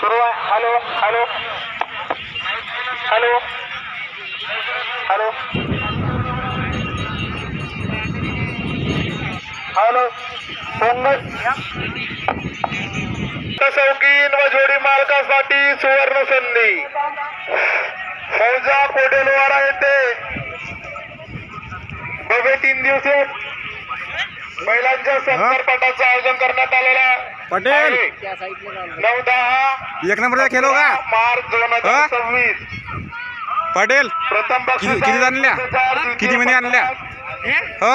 सुरू आहे. Hello hello hello hello hello शौकीन व जोडी मालकासाठी सुवर्ण संधी. फौजा कोडेलवाडा येथे 3 दिवसीय महिलांच्या सत्कारपटाचं आयोजन करण्यात आलेला पटेल 9-10 एक नंबरचा खेळ होगा मार्च 2026. पटेल प्रथम किती आणल्या किती महिने आणल्या हो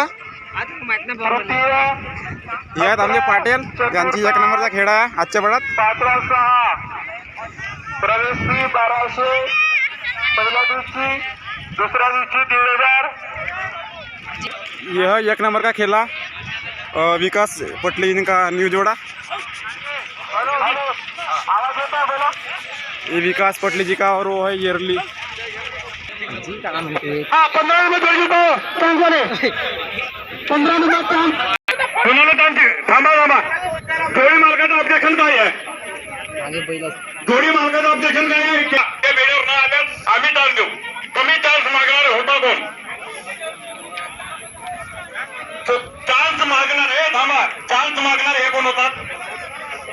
यात आमचे पाटील यांची एक नंबरचा खेळ आहे आजच्या पडात 5-6 प्रवेश फी 1200. पहिल्या दिवशी दुसऱ्या दिवशी 1500. यह एक नंबर का खेला विकास पटले इनका न्यू जोड़ा आवाज होता है बोला. ये विकास पटले जी का और वो है ईयरली हाँ 15 नंबर जोड़ी को चांस वाले 15 नंबर चांस कोणाला चांस थांबा थांबा. जोडी मालकाचं ऑब्जेक्शन काय आहे जोडी मालकाचं ऑब्जेक्शन काय आहे ते वेळेवर न आल्यास आम्ही चान्स देऊ. कमी चान्स मागणारे होता कोण चान्स मागणार हे थांबा. चान्स मागणार हे कोण होतात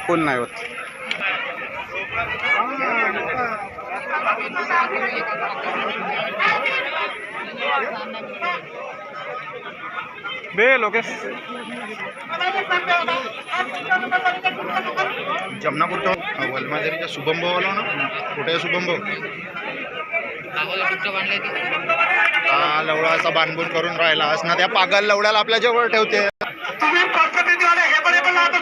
कोण नाही होत बे लोकेश जमना कुठं वलमाजरीचा शुभम भाऊ आला ना कुठे आहे शुभम भाऊ हा लवडा असा बांधबून करून राहिला असं त्या पागल लवड्याला आपल्या जवळ ठेवते. तुम्ही पद्धतीने हे पण आता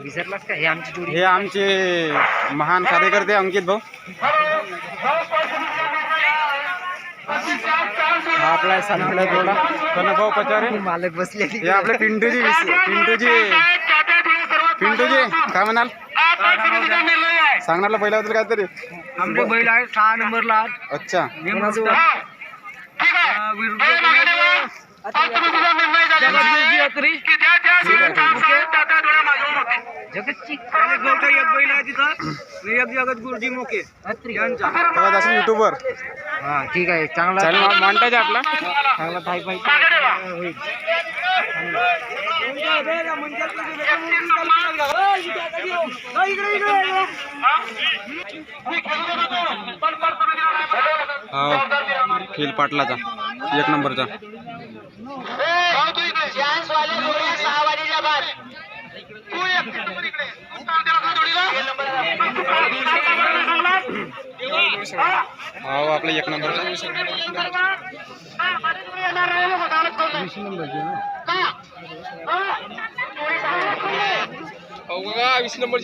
विसरलास का? हे आमचे महान कार्यकर्ते अंकित भाऊ. हा आपला सनाला जोडा कनक भाऊ पचारे मालक बसले. हे आपले पिंटूजी काय म्हणाल सांगण्याला पहिल्याबद्दल काहीतरी आमचे बैल आहे 6 नंबरला. अच्छा जगतची एक बैल आहे तिथं एक जगत गुरुजी मोके यांचा असेल युट्यूबवर. हा ठीक आहे चांगला चॅनल मॉनिटाईज आहे आपला चांगला भाई भाई होईल. खेल पाटलाचा एक नंबरचा हो आपला एक नंबरचा 20 नंबर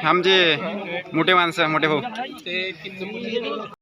आमचे मोठे माणसं मोठे भाऊ